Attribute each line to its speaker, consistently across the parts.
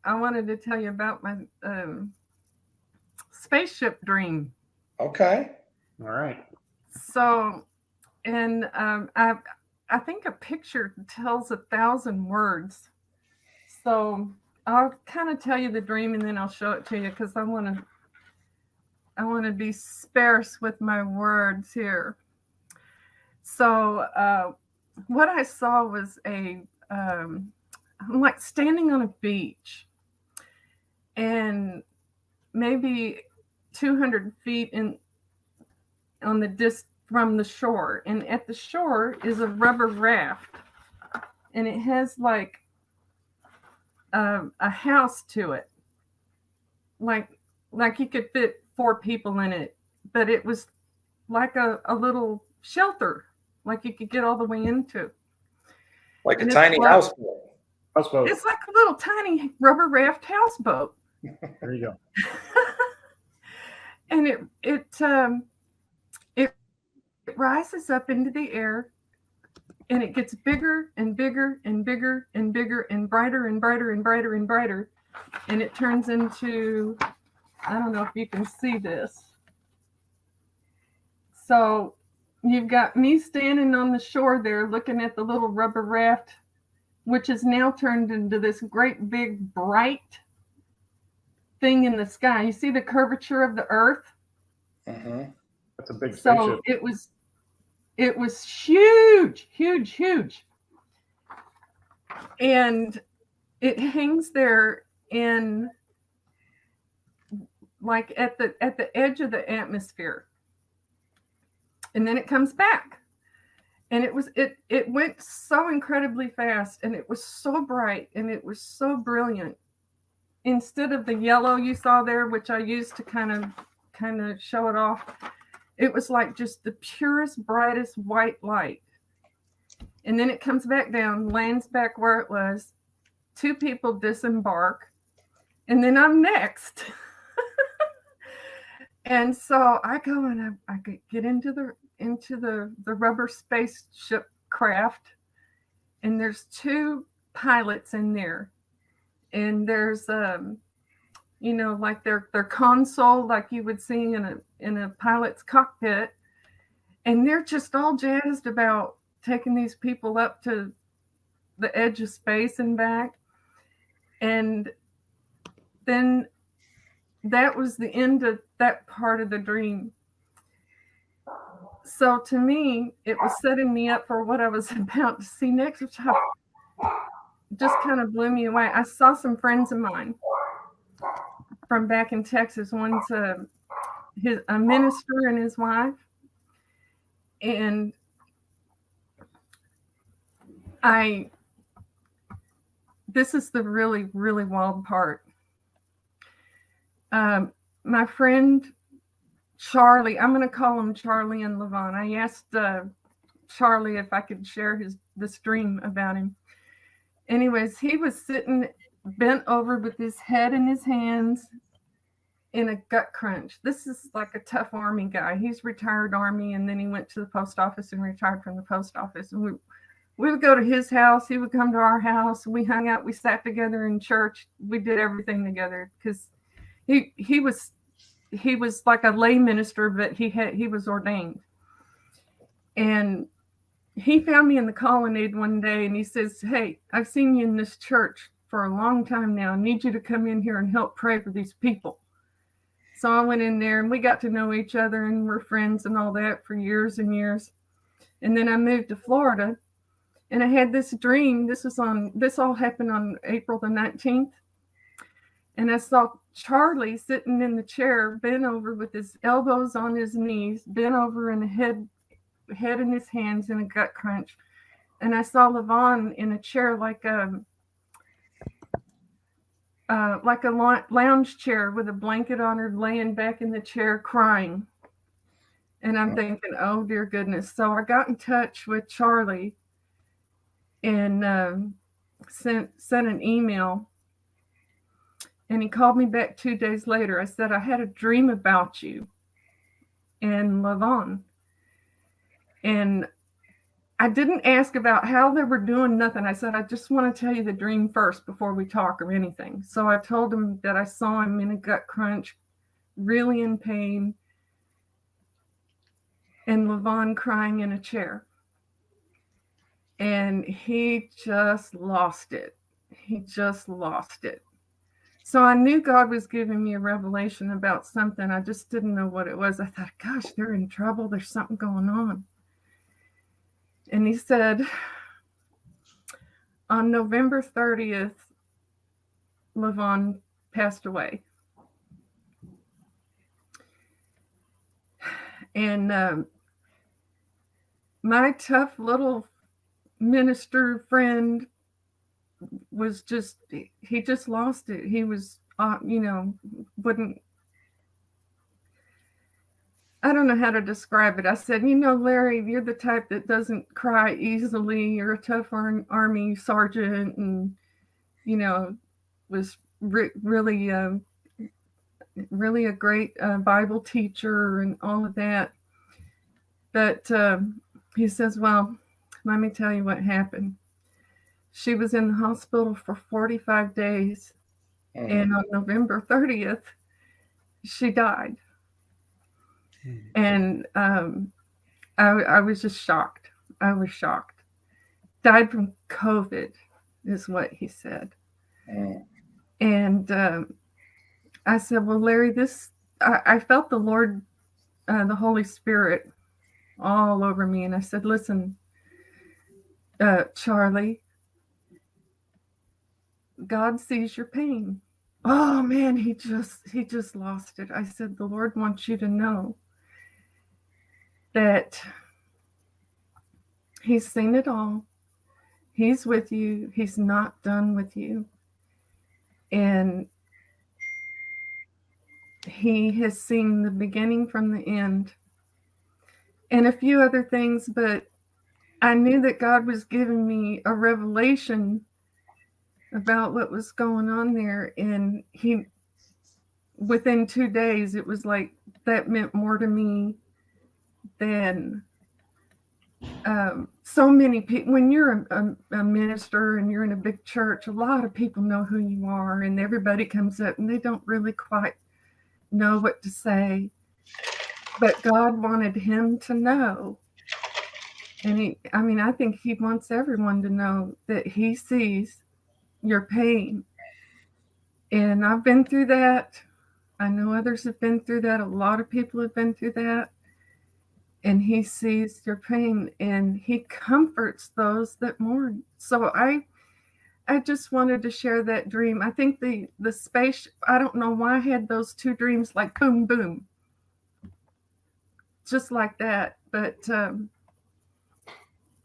Speaker 1: I wanted to tell you about my spaceship dream.
Speaker 2: Okay.
Speaker 3: All right.
Speaker 1: So, and I think a picture tells 1,000 words. So I'll kind of tell you the dream and then I'll show it to you because I want to be sparse with my words here. So what I saw was I'm like standing on a beach, and maybe 200 feet in on the disc from the shore, and at the shore is a rubber raft, and it has like a house to it, like you could fit 4 people in it, but it was like a little shelter, like you could get all the way into.
Speaker 2: Like
Speaker 1: And
Speaker 2: a tiny houseboat.
Speaker 3: Houseboat.
Speaker 1: It's like a little tiny rubber raft houseboat.
Speaker 3: There you go.
Speaker 1: And it rises up into the air, and it gets bigger and bigger and bigger and bigger and brighter and brighter and brighter and brighter, and it turns into, I don't know if you can see this. So you've got me standing on the shore there looking at the little rubber raft, which is now turned into this great big bright thing in the sky. You see the curvature of the earth?
Speaker 2: Mm-hmm.
Speaker 3: That's a big
Speaker 1: So
Speaker 3: spaceship.
Speaker 1: it was huge, huge, huge. And it hangs there in like at the edge of the atmosphere. And then it comes back. And it went so incredibly fast, and it was so bright, and it was so brilliant. Instead of the yellow you saw there, which I used to kind of show it off, it was like just the purest, brightest white light. And then it comes back down, lands back where it was. 2 people disembark, and then I'm next. And so I go and I get into the rubber spaceship craft, and there's 2 pilots in there, and there's like their console, like you would see in a pilot's cockpit, and they're just all jazzed about taking these people up to the edge of space and back. And then that was the end of that part of the dream. So to me, it was setting me up for what I was about to see next, which just kind of blew me away. I saw some friends of mine from back in Texas. One's a minister and his wife. And this is the really, really wild part. My friend Charlie, I'm going to call him Charlie and Levon. I asked Charlie if I could share this dream about him. Anyways, he was sitting bent over with his head in his hands in a gut crunch. This is like a tough Army guy. He's retired Army, and then he went to the post office and retired from the post office. And we would go to his house. He would come to our house. We hung out. We sat together in church. We did everything together because he was like a lay minister, but he was ordained. And he found me in the colonnade one day, and he says, "Hey, I've seen you in this church for a long time now. I need you to come in here and help pray for these people." So I went in there, and we got to know each other, and we're friends and all that for years and years. And then I moved to Florida, and I had this dream. This all happened on April the 19th. And I saw Charlie sitting in the chair, bent over with his elbows on his knees, bent over and head in his hands in a gut crunch. And I saw Levon in a chair like a lounge chair with a blanket on her, laying back in the chair crying. And I'm thinking, oh dear goodness. So I got in touch with Charlie and sent an email. And he called me back 2 days later. I said, I had a dream about you and Levon. And I didn't ask about how they were doing, nothing. I said, I just want to tell you the dream first before we talk or anything. So I told him that I saw him in a gut crunch, really in pain, and Levon crying in a chair. And he just lost it. He just lost it. So I knew God was giving me a revelation about something. I just didn't know what it was. I thought, gosh, they're in trouble. There's something going on. And he said, on November 30th, Levon passed away. And my tough little minister friend was he just lost it. He was, wouldn't, I don't know how to describe it. I said, Larry, you're the type that doesn't cry easily. You're a tough Army sergeant and, was really a great Bible teacher and all of that. But he says, well, let me tell you what happened. She was in the hospital for 45 days. And on November 30th, she died. And I was just shocked. I was shocked. Died from COVID is what he said. And I said, well, Larry, I felt the Lord, the Holy Spirit all over me. And I said, listen, Charlie, God sees your pain. Oh man, he just lost it. I said, the Lord wants you to know that he's seen it all. He's with you. He's not done with you. And he has seen the beginning from the end and a few other things, but I knew that God was giving me a revelation about what was going on there. And within 2 days, it was like that meant more to me than so many people. When you're a minister and you're in a big church, a lot of people know who you are, and everybody comes up and they don't really quite know what to say. But God wanted him to know. And I think he wants everyone to know that he sees your pain. And I've been through that. I know others have been through that. A lot of people have been through that. And he sees your pain and he comforts those that mourn. So I just wanted to share that dream. I think the space, I don't know why I had those two dreams like boom, boom. Just like that. But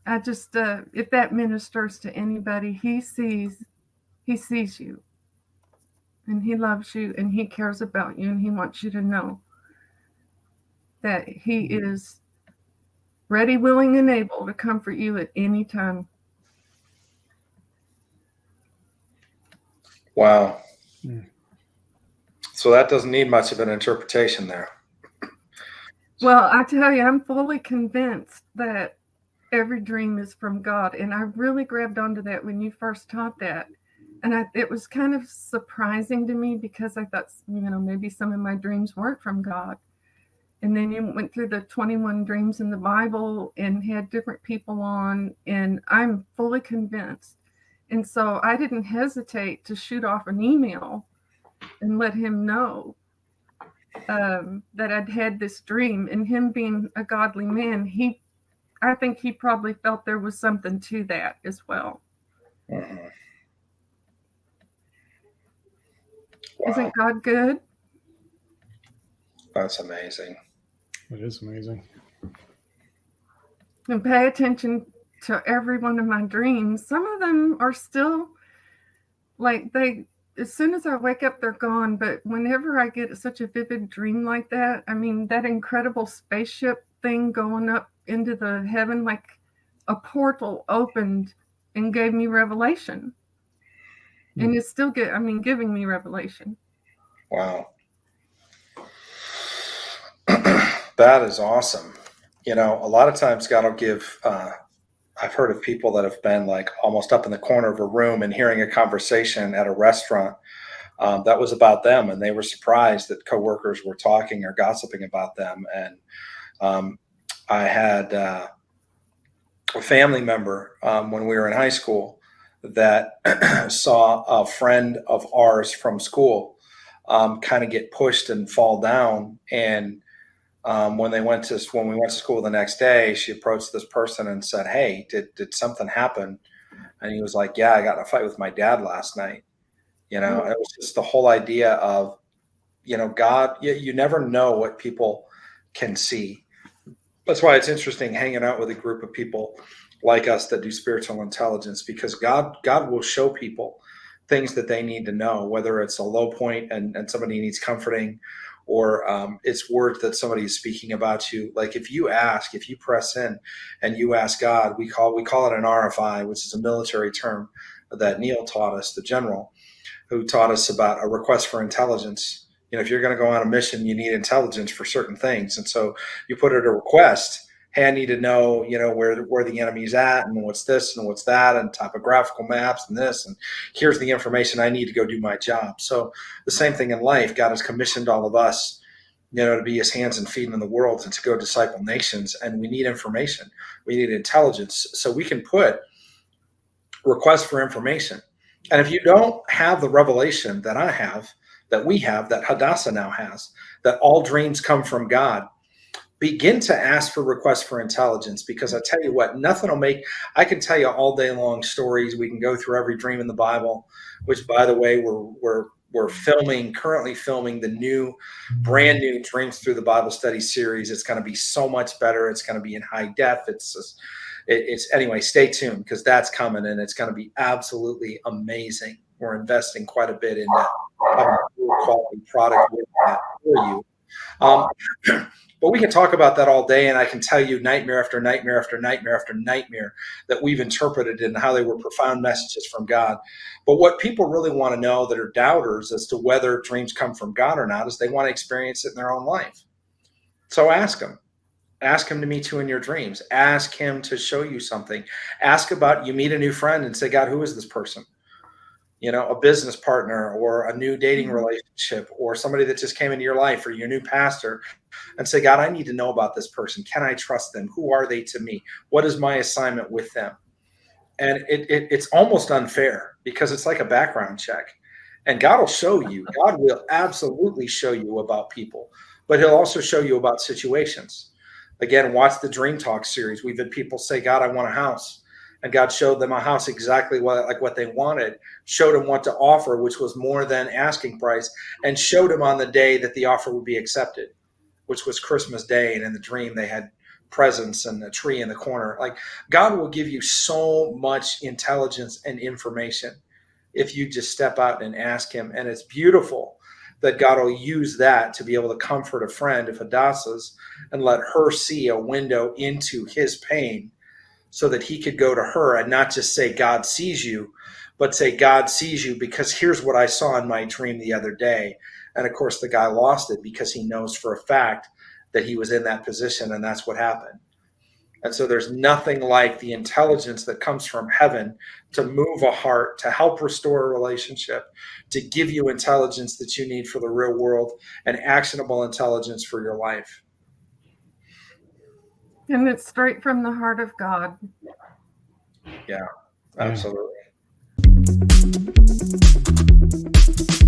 Speaker 1: I just, if that ministers to anybody, he sees you. And he loves you and he cares about you and he wants you to know that he is ready, willing, and able to comfort you at any time.
Speaker 2: Wow. So that doesn't need much of an interpretation there.
Speaker 1: Well, I tell you, I'm fully convinced that every dream is from God. And I really grabbed onto that when you first taught that. And it was kind of surprising to me because I thought, maybe some of my dreams weren't from God. And then you went through the 21 dreams in the Bible and had different people on, and I'm fully convinced. And so I didn't hesitate to shoot off an email and let him know that I'd had this dream. And him being a godly man, I think he probably felt there was something to that as well.
Speaker 2: Wow.
Speaker 1: Isn't God good?
Speaker 2: That's amazing.
Speaker 3: It is amazing.
Speaker 1: And pay attention to every one of my dreams. Some of them are still like as soon as I wake up, they're gone. But whenever I get such a vivid dream like that, that incredible spaceship thing going up into the heaven, like a portal opened and gave me revelation. And it's still giving me revelation.
Speaker 2: Wow. That is awesome. A lot of times God will give I've heard of people that have been like almost up in the corner of a room and hearing a conversation at a restaurant that was about them, and they were surprised that coworkers were talking or gossiping about them. And I had a family member when we were in high school that saw a friend of ours from school kind of get pushed and fall down. And when we went to school the next day, she approached this person and said, "Hey, did something happen?" And he was like, "Yeah, I got in a fight with my dad last night." It was just the whole idea of, God, you never know what people can see. That's why it's interesting hanging out with a group of people like us that do spiritual intelligence, because God will show people things that they need to know, whether it's a low point and somebody needs comforting, or it's words that somebody is speaking about you. Like if you press in and you ask God, we call it an RFI, which is a military term that Neil taught us, the general, who taught us about a request for intelligence. If you're going to go on a mission, you need intelligence for certain things. And so you put it a request. Hey, I need to know, where the enemy's at and what's this and what's that and topographical maps and this. And here's the information I need to go do my job. So the same thing in life. God has commissioned all of us, to be his hands and feet in the world and to go disciple nations. And we need information. We need intelligence. So we can put requests for information. And if you don't have the revelation that I have, that we have, that Hadassah now has, that all dreams come from God, begin to ask for requests for intelligence, because I tell you what, I can tell you all day long stories. We can go through every dream in the Bible, which, by the way, we're currently filming the brand new Dreams Through the Bible Study series. It's going to be so much better. It's going to be in high def. Anyway, stay tuned, because that's coming and it's going to be absolutely amazing. We're investing quite a bit into having a quality product with that for you. But we can talk about that all day, and I can tell you nightmare after nightmare after nightmare after nightmare that we've interpreted and how they were profound messages from God. But what people really want to know, that are doubters as to whether dreams come from God or not, is they want to experience it in their own life. So ask him. Ask him to meet you in your dreams. Ask him to show you something. You meet a new friend and say, God, who is this person? A business partner, or a new dating relationship, or somebody that just came into your life, or your new pastor, and say, God, I need to know about this person. Can I trust them? Who are they to me? What is my assignment with them? And it's almost unfair, because it's like a background check. And God will show you. God will absolutely show you about people, but he'll also show you about situations. Again, watch the Dream Talk series. We've had people say, God, I want a house. And God showed them a house exactly what they wanted, showed them what to offer, which was more than asking price, and showed them on the day that the offer would be accepted, which was Christmas Day. And in the dream, they had presents and a tree in the corner. Like, God will give you so much intelligence and information if you just step out and ask him. And it's beautiful that God will use that to be able to comfort a friend of Hadassah's and let her see a window into his pain, so that he could go to her and not just say, God sees you, but say, God sees you because here's what I saw in my dream the other day. And of course, the guy lost it, because he knows for a fact that he was in that position, and that's what happened. And so there's nothing like the intelligence that comes from heaven to move a heart, to help restore a relationship, to give you intelligence that you need for the real world, and actionable intelligence for your life.
Speaker 1: And it's straight from the heart of God.
Speaker 2: Yeah, absolutely.
Speaker 3: Yeah.